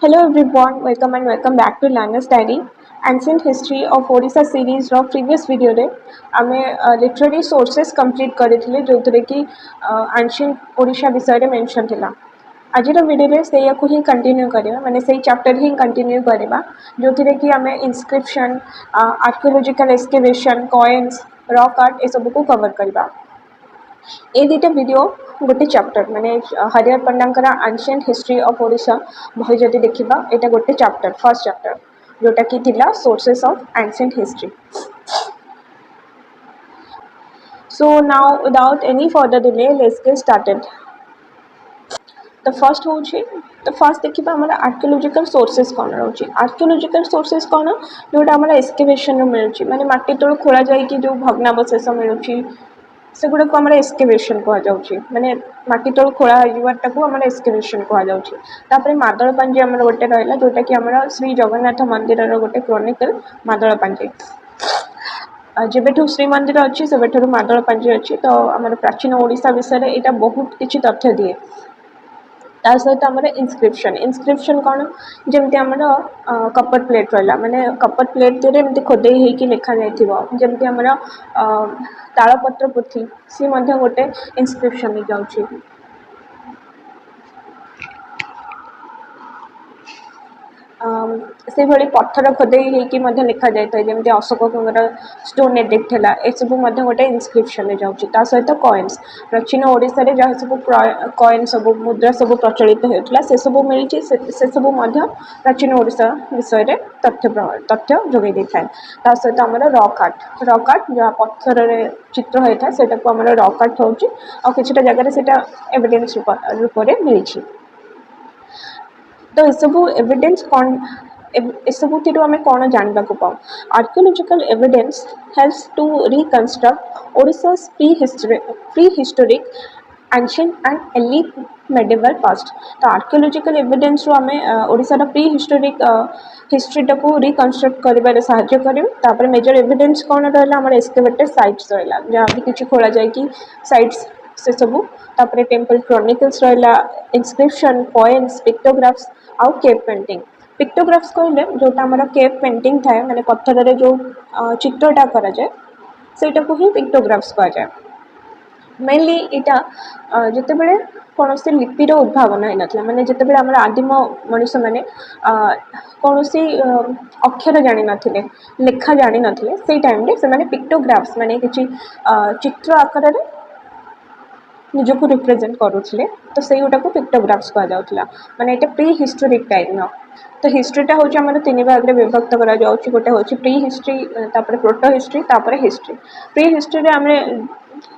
Hello everyone, welcome back to Learner's Diary. Ancient History of Odisha series ର previous video रे आमे literary sources complete करिथिले जोथरे कि ancient Odisha विषय रे मेंशन थिला। आजिर वीडियो रे सेया को ही कंटिन्यू करिवा माने सेही चैप्टर ही कंटिन्यू करिवा जोथरे कि आमे inscription archaeological excavation coins rock art ए सब को कवर करिवा। ए दुटा वीडियो गोटे चैप्टर माने हरिहर पंडांकर एंशिएंट हिस्ट्री ऑफ ओडिशा बही जदि देखिबा एटा गोटे चैप्टर फर्स्ट चैप्टर जोटा कि थिला sources of ancient history. So now without any further delay let's get started. The first होची तो फर्स्ट देखिबा हमरा आर्कियोलॉजिकल सोर्सेस कोन रहउची। आर्कियोलॉजिकल सोर्सेस कोन जोटा हमरा एक्सकेवेशन रो मिलुची माने माटी तळ खोला जाई कि जो भग्नावशेष मिलुची सेगुड़ा को हमारे एक्सकेवेशन कह जाउची माने माटी तळ खोला होइबाटा को हमारे एक्सकेवेशन कह जाउची। तापरे मादळपांजी हमर गोटे रहला जोटा कि हमरा श्री जगन्नाथ मंदिर रो गोटे क्रॉनिकल मादळपांजी जेबेठु श्री मंदिर अछि सेबेठु मादळपांजी अछि तो हमर प्राचीन ओडिसा विषय एटा बहुत किछि तथ्य दिए। ता सहित हमर इनस्क्रिप्शन कोन जेमति हमर कपर प्लेट रहला माने कपर प्लेट रे एमति खोदेई हे कि लिखा जायथिबो जेमति हमर तालपत्र पुथी सी मध्य गोटे इनस्क्रिप्शन जाउची। से भली पत्थर खोदेई हे कि मध्य लिखा जायथाय जेमति अशोक कुमार स्टोन एडिक्ट हला ए सब मध्य गोटे इनस्क्रिप्शन रे जाउची। ता सहित कॉइन्स प्राचीन ओडिसा रे जहा सब कॉइन सब मुद्रा सब प्रचलित हेतला से सब मिलची से सब मध्य प्राचीन ओडिसा विषय रे तथ्य जोगै देथाय। ता सहित हमर रॉक आर्ट जहा पत्थर रे चित्र हेता सेटा को हमर रॉक आर्ट होउची आ किछटा जगह रे सेटा एविडेंस रूप रे मिलची। तो सब एविडेंस कौन सबू थी आम कौन जानवा को पाऊ archaeological evidence helps to reconstruct Odisha's prehistoric ancient and early medieval past. तो आर्कियोलॉजिकल एविडेंस रो आम ओडिशा रा प्री हिस्टोरिक हिस्ट्रीटा को रिकंस्ट्रक्ट करिबारे सहायता करिम। तापर मेजर एविडेंस कौन रहला हमर एक्सकेवेटेड साइट्स रहला जहाँ भी किछि खोला जाय कि साइट्स से सबू तापर टेम्पल क्रॉनिकल्स रहला इंस्क्रिप्शन कॉइन्स पिक्टोग्राफ्स आउ केव पेंटिंग। पिक्टोग्राफ्स कहले जोटा हमर केव पेंटिंग थाए माने पत्थर रे जो चित्रटा करा जाय सेटा को ही पिक्टोग्राफ्स कहा जाय। मेनली इटा जते बेले कोनोसी लिपिर उद्भावन है नथला माने जते बेले हमर आदिम मनुष्य माने कोनोसी अक्षर जानि नथिले लेखा जानि नथिले सेई टाइम रे से माने पिक्टोग्राफ्स माने किछि चित्र आकार रे निजो को रिप्रेजेंट करूथिले तो सेई गोटा को पिक्टोग्राफ्स कहा जाउथला माने एटा प्री हिस्टोरिक टाइम न। तो हिस्ट्रीटा होची हमर तीन भाग रे विभक्त करा जाउची गोटे होची प्री हिस्ट्री तापर प्रोटो हिस्ट्री तापर हिस्ट्री। प्री हिस्ट्री रे हमरे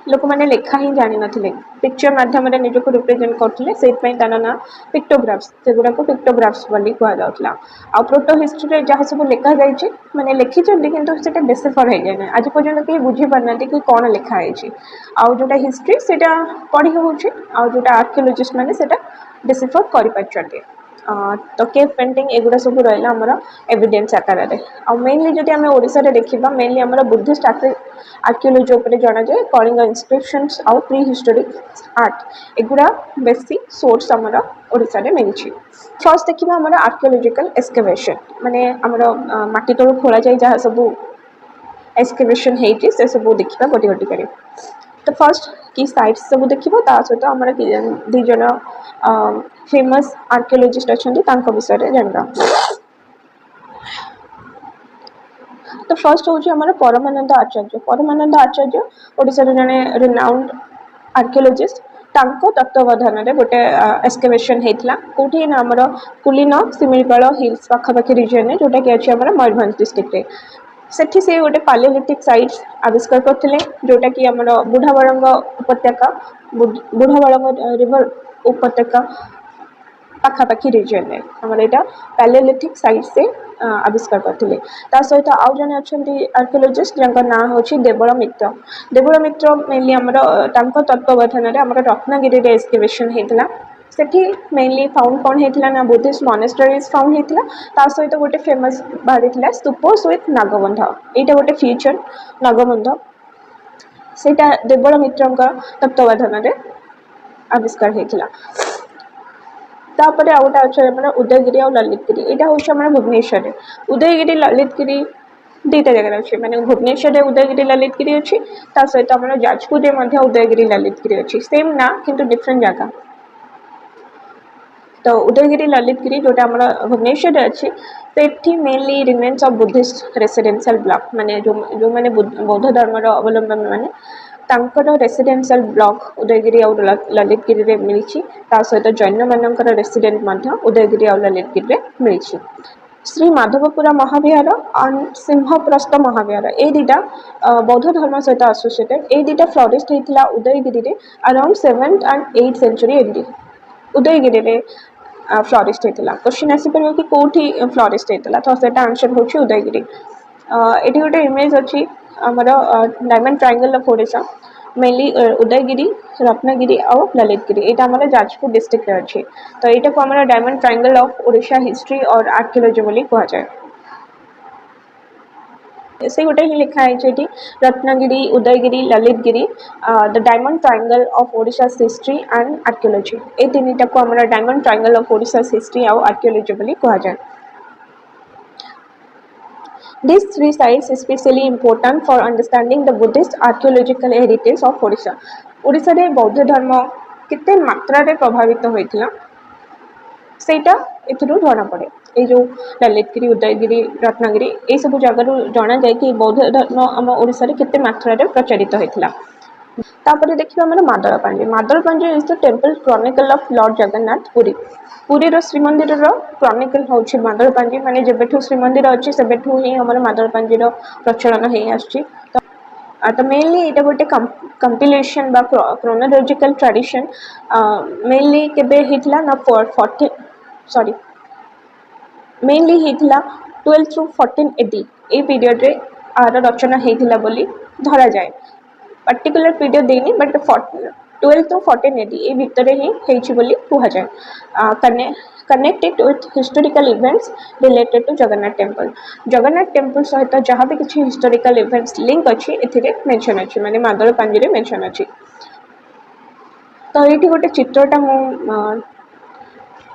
लोक माने लेखा ही जानि नथिले पिक्चर माध्यम रे निजो को रिप्रेजेंट करथिले सेई पई ताना ना पिक्टोग्राफ्स सेगुडा को पिक्टोग्राफ्स बोली कहा जाउथला। आ प्रोटो हिस्ट्री रे जहा सब लेखा जायची माने लेखि चंदी किंतु सेटा डिसिफर हे जाय आज पर्यंत के बुझी पारनाती कि कोन लेखा आइची। आ जोटा हिस्ट्री सेटा पढ़ी होउची आ जोटा आर्कियोलॉजिस्ट माने सेटा डिसिफर करि पाछथि। तो केव पेंटिंग एगुडा सब रहला हमर एविडेंस आकार रे। आ मेनली जदि हमें ओडिसा रे देखिबा मेनली हमर बुद्धिस्ट आर्कियोलॉजी ऊपर जाना जाय कलिंग इंस्क्रिप्शंस आउ प्री हिस्टोरिक आर्ट एगुडा बेसी सोर्स हमर ओडिसा रे मिलची। फर्स्ट देखिबा हमर आर्कियोलॉजिकल एक्सकेवेशन माने हमर माटी तळ खोला जाय जहा सब एक्सकेवेशन हेची से सब देखिबा गोटी गोटी करी। तो फर्स्ट की साइट्स सब देखिबा ता सहित हमर दि जन फेमस आर्कियोलॉजिस्ट अछंती तांको विषय रे जानबा। तो फर्स्ट होची हमर परमानंद आचार्य ओडिसा रे जने रिनाउंड आर्कियोलॉजिस्ट तांको तत्वावधान रे गोटे एक्सकेवेशन हेतला कोठी ना हमर कुलीन सिमिलपाଳ हिल्स पाखा पाखी रीजन रे जोटा कि अछि हमर मयूरभंज डिस्ट्रिक्ट रे सेठी से गोटे पैलियोलिथिक साइट्स आविष्कार करथिले जोटा कि हमर बुढ़ाबळंग रिवर उपत्यका पाखा पाखी रीजन रे हमर एटा पैलियोलिथिक साइट से आविष्कार करथिले। ता सहित आउ जने अछंती आर्कियोलॉजिस्ट जंका ना होची देवळ मित्र मेनली हमर तांको तत्वावधान रे हमर रत्नगिरी रे एक्सकेवेशन हेतला सेठी मेनली फाउंड कोन हेतला ना बुद्धिस्ट मॉनेस्टरीज फाउंड हेतला। ता सहित गोटे फेमस बारिथिला स्तूपोस विथ नागबंध एटा गोटे फीचर नागबंध सेटा देवळ मित्रंका तत्वावधान रे आविष्कार हेतला। तापर आउ गोटे अच्छे आम उदयगिरी और ललितगिरी यहाँ हूँ आम भुवनेश्वर उदयगिरी ललितगिरी दुईटा जगह अच्छे मैंने भुवनेश्वर उदयगिरी ललितगिरी अच्छी सहित आम जाजपुर उदयगिरी ललितगिरी अच्छी सेम ना किंतु डिफरेंट जगह। तो उदयगिरी ललितगिरी जोटा आम भुवनेश्वर अच्छी से mainly remains of Buddhist residential block माने जो माने बौद्ध धर्म अवलंबन माने तांकर रेसिडेंशियल ब्लॉक उदयगिरी और ललितगिरी रे मिली सहित जैन मानकर रेसिडेंट उदयगिरी और ललितगिरी मिली। श्री माधवपुरा महाविहार और सिंहप्रस्थ महाविहार ये दुटा बौद्ध धर्म सहित एसोसिएटेड ये दुटा फ्लोरिस्ट होता उदयगिरी रे around 7th and 8th century AD Udayagiri रे फ्लोरिस्ट होता। क्वेश्चन आसीपर कि कौटी फ्लोरिस्ट होता तो सेटा आंसर हूँ उदयगिरी। ये गोटे इमेज अच्छी आमर diamond triangle of Odisha mainly Udayagiri Ratnagiri और ललितगिरी यहाँ आम जाजपुर डिस्ट्रिक्ट अच्छी तो यहाँ को आम diamond triangle of Odisha history और आर्कियोलॉजी बोली कहुए से गोटे ही लिखाई Ratnagiri Udayagiri Lalitgiri the diamond triangle of Odisha history and archaeology ये तीन को आम diamond triangle of Odisha history और आर्कियोलॉजी बोली कहुए। These three sites is especially important for understanding the Buddhist archaeological heritage of Odisha. Odisha रे बौद्ध धर्म कितने मात्रा रे प्रभावित होइथिला सेटा एथुरु जना पड़े ये जो ललितगिरी उदयगिरी रत्नगिरी ये सब जगह जना जाए कि बौद्ध धर्म आम ओडिशा रे कितने मात्रा रे प्रचलित होइथिला। तापर देखिबा हमर Madalapanji is the temple chronicle of lord Jagannath Puri Puri रो श्रीमंदिर रो क्रॉनिकल होछि मादलपांजी माने जेबेठु श्रीमंदिर अछि सेबेठु ही हमर मादलपांजी रो प्रचलन हे आछि। तो मेनली ये गोटे कंपिलेशन बा क्रोनोलॉजिकल ट्रेडिशन मेनली केबे हितला ना 40 सॉरी मेनली हितला 12 थ्रू 14 एडी ए पीरियड रे आर रचना हेतिला बोली धरा जाए पर्टिकुलर पीरियड देनी बट 12 to 14 एडी ए भितर ही हेछि बोली कहा जाए connected with historical events related to Jagannath temple सहित जहाँ भी किसी हिस्टोरिकल इवेंट्स लिंक अच्छी एथिरे मेंशन अच्छी माने मादलपांजी रे मेंशन अच्छी। तो ये गोटे चित्रटा मु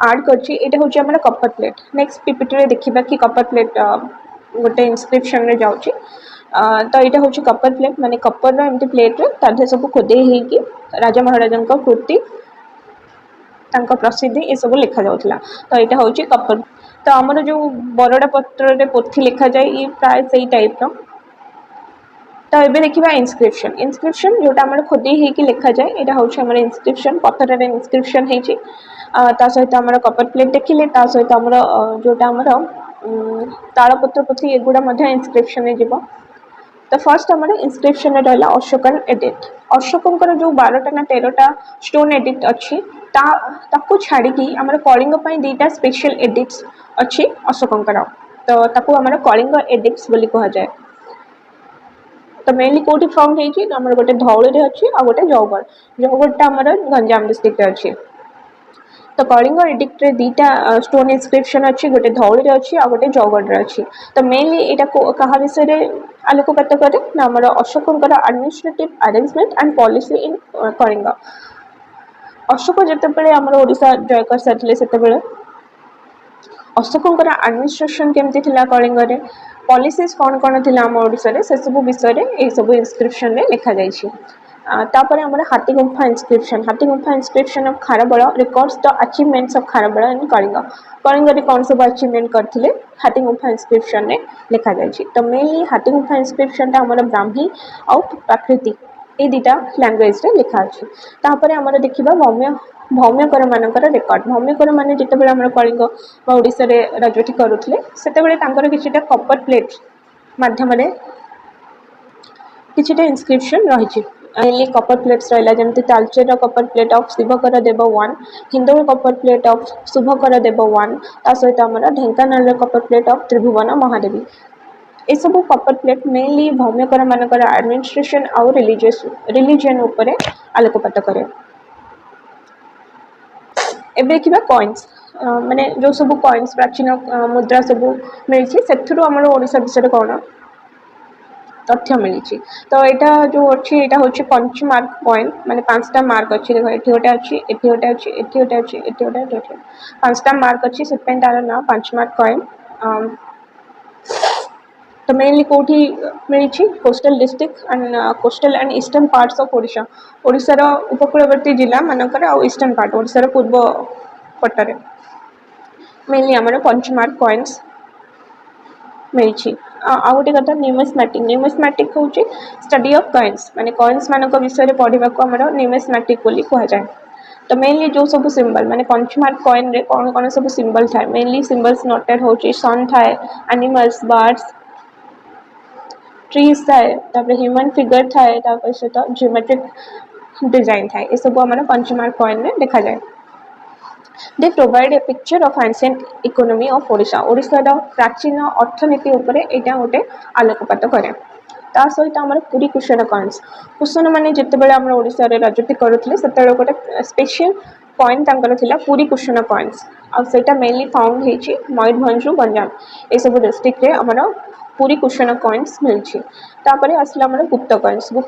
आड करछि एटा होछि हमर कपर प्लेट नेक्स्ट पीपीटी रे देखिबा कि कपर प्लेट गोटे इंस्क्रिप्शन रे जाउछि तो यहाँ हूँ कपर प्लेट माने कपर एमती प्लेट रे ताधे सब खोदे होगी राजा महाराजा कृति प्रसिद्धि ये सब लिखा जाऊला तो यहाँ हूँ कपर। तो आमर जो बरड़ा पत्र रे पोथी लिखा जाए ये प्राय से टाइप रो। तो ये देखा इनस्क्रिप्शन जोटा आम खोदे होगी लिखा जाए यहाँ हूँ आम इनस्क्रिप्शन पत्थर इनस्क्रिप्शन होती सहित आम कपर प्लेट देखिले सहित आम जोटा आम तालपत्र पोथी एगुड़ा इनस्क्रिप्शन जीव। तो फर्स्ट आम इनस्क्रिप्शन रहा अशोकन एडिट अशोकर जो 12टा ना 13टा स्टोन एडिट अच्छी ताकू छाड़ी आम कलिंग दुईटा स्पेशल एडिट्स अच्छी अशोकर तो ताकू आम कलिंग एडिट्स बोली कह जाए। तो मेनली कौटी फाउंड होती आम गोटे धौली अच्छी आ गोटे जौगढ़ आम गंजाम डिस्ट्रिक्ट अच्छी। तो कलिंग एडिक्ट रे दुईटा स्टोन इनस्क्रिप्शन अच्छी गोटे धौली अच्छी आ गोटे जौगढ़ अच्छी। तो मेनली यहाँ क्या विषय आलोकपात करे ना आम अशोकर administrative arrangement and policy in Kalinga Ashoka जितेबाला आम ओडिशा जय कर सारे से अशोकर एडमिनिस्ट्रेशन केमती कलिंग रे पॉलिसीज कौन कौन थी आम ओडिशा से सब विषय ये सब इनस्क्रिप्शन रे लिखा जाइए। तापर आम Hathigumpha inscription of Kharavela records the achievements of Kharavela in Kalinga रे कौन सब अचीवमेंट करथिले हाथीगुंफा इनस्क्रिप्शन रे लिखा जाइए। तो मेनली हाथीगुंफा इनस्क्रिप्शन टा आम ब्राह्मी और प्राकृतिक ये दुटा लैंग्वेज रे लिखा अच्छी। तापर आम देखा भौम्यकर मानकर रेकर्ड भौम्यकर माने जितेबाला आम कलिंग ओडिशा रे राजवटी करुथिले सेतेबाला तांकर किछिटा कपर प्लेट माध्यम किछिटा इनस्क्रिप्शन रही मेनली कपर प्लेट्स रहा जमी Talcher copper plate of Shivakara Deva 1 Hindol copper plate of Shubhkar देव 1 सहित आम ढेंकानाल कपर प्लेट ऑफ त्रिभुवन महादेवी ये सब कपर प्लेट मेनली भौम्यकर मानकर एडमिनिस्ट्रेशन और रिलीजन उपरे आलोकपात करे। एबे देखिबा कॉइन्स माने जो सब कॉइन्स प्राचीन मुद्रा सब मिली से आम ओडिशा विषय कौन तथ्य मिली। तो यहाँ जो अच्छी यहाँ हूँ 5 मार्क कॉइन माने 5टा मार्क अच्छी देखो ये गोटे अच्छी ये गोटे अच्छी ये गोटे अच्छी ये गोटे अच्छी 5टा मार्क अच्छी से तार ना 5 मार्क कॉइन। तो मेनली कौटी मिली coastal district and coastal and eastern parts of Odisha ओडिशार उपकूलवर्ती जिला मानकर आ ईस्टर्न पार्ट ओडिशार पूर्व पटरे मेनली आमर 5 मार्क कॉइन्स मिली। आ गोटे कथा न्यूमिस्मैटिक हूँ स्टडी ऑफ कॉइन्स माने कॉइन्स मान विषय में पढ़ा को आमर न्यूमिस्मैटिक कह जाए। तो मेनली जो सब सिंबल माने 5 मार्क कॉइन रे कौन कौन सब सिंबल थाए मेनली सिंबल्स नोटेड हो सन थाए एनिमल्स बर्ड्स ट्रीज थाए तापर ह्यूमन फिगर थाए तापर सहित जियोमेट्रिक डिजाइन थाए ये सब आमर 5 मार्क कॉइन रे देखा जाए। They provide a picture of ancient economy of Odisha ओडिशार प्राचीन अर्थनीति उपरे एटा गोटे आलोकपात करे। ता सहित आमर पुरी कुशन कॉइन्स कुशन माने जितेबाला आमर ओडिशा रे राजनीति करुथिले सेतेबेले गोटे स्पेशल कॉइन तांकर थिला पुरी कुशन कॉइन्स आ सेटा मेनली फाउंड हेची मयूरभंज गंजाम ए सब डिस्ट्रिक्ट रे आमर पुरी कुशन कॉइन्स मिलछि। तापरे आसला आमर गुप्त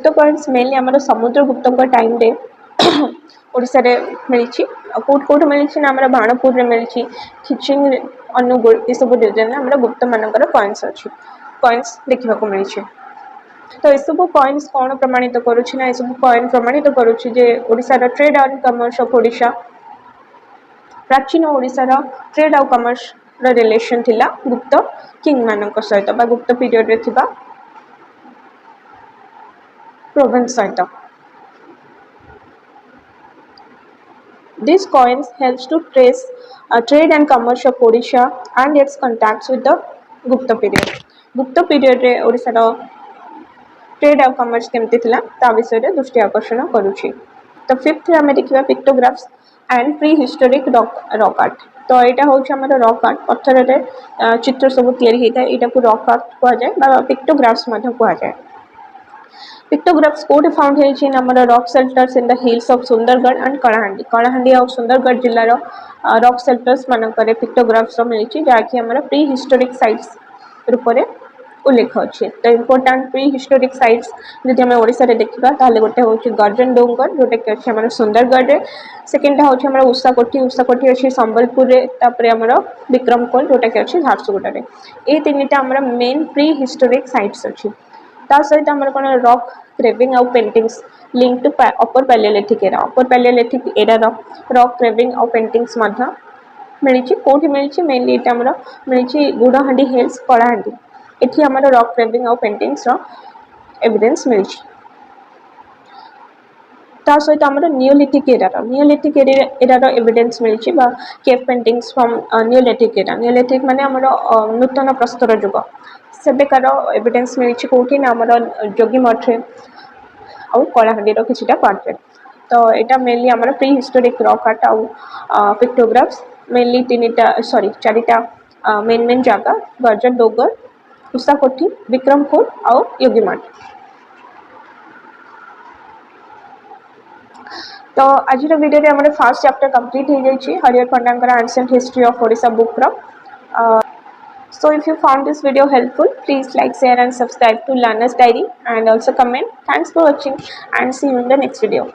कॉइन्स मेनली आमर समुद्रगुप्त टाइम रे ओडिशा रे मिली कौट मिली ना आम बाणपुर मिली खिचिंग अनुगुल ये सब डिजाइन आम गुप्त मानकर कॉइन्स अच्छी कॉइन्स देखा मिली। तो ये सब कॉइन्स कौन प्रमाणित करुच्ची ना सब कॉइन प्रमाणित करुच्ची जे ओडिशार trade and commerce of Odisha प्राचीन ओडिशार ट्रेड और कमर्स रिलेशन थिला गुप्त किंग मानक सहित गुप्त पीरियड रे थिबा प्रोविंस सहित। These coins helps to trace trade and commerce of Odisha and its contacts with the Gupta period. Gupta period रे ओडिशा रो ट्रेड और कमर्स केमती थिला ता विषय रे दृष्टि आकर्षण करूची। तो फिफ्थ रे हमें देखिबा pictographs and pre historic rock art. तो एटा होछ हमर रॉक आर्ट पत्थर रे चित्र सब तैयारी हेता एटा को रॉक आर्ट कहा जाय बा पिक्टोग्राफ्स माध्यम कहा जाय। पिक्टोग्राफ्स कोड फाउंड है आमर rock shelters in the hills of Sundargarh and Kalahandi और सुंदरगढ़ जिलार रॉक सेल्टर्स मानक पिक्टोग्राफ्स मिली जहाँकि आमर प्री हिस्टोरिक साइट्स रूप में उल्लेख अच्छे। तो इम्पोर्टाट प्री हिस्टोरिक साइट्स जदि आम ओडिशा रे देखिबा ताले गोटे होची गर्जन डोंगर जोटा कि अच्छे आमर सुंदरगढ़ रे सेकेंडटा होची आमर उषाकोठी अच्छी संबलपुर रे तापर आमर विक्रमकोल जोटा कि अच्छे झारसुगुड़ा रे ए तीनटा आमर मेन प्री हिस्टोरिक साइट्स अच्छी। ता सहित आमर कोन रॉक क्रेविंग और paintings link to upper palaeolithic era rock carving और पेंटिंग्स मध्य मिली कौटी मिली मेनली ये आमर मिली गुड़हांडी हिल्स कलाहांडी एठी आमर रॉक क्रेविंग और पेंटिंग्स एविडेंस मिली। ता सहित आमर नियोलिथिक एरा एविडेंस मिली केव पेंटिंग्स फ्रॉम नियोलिथिक माने आमर नूतन प्रस्तर युग सेबेकार एविडेंस मिली कौटी ना आमर जोगी मठे और कलाहांडीर किछिटा पार्ट। तो यहाँ मेनली आमर प्री हिस्टोरिक रॉक आर्ट और पिक्टोग्राफ्स मेनली चारिटा मेन जगह गर्जन डोंगर उषाकोठी विक्रमपुर और योगीमठ। तो आज वीडियो रे आमर फर्स्ट चैप्टर कंप्लीट हो जाइए Harihar Panda ancient history of Odisha book रो। So if you found this video helpful, please like, share and subscribe to Learner's Diary and also comment. Thanks for watching and see you in the next video.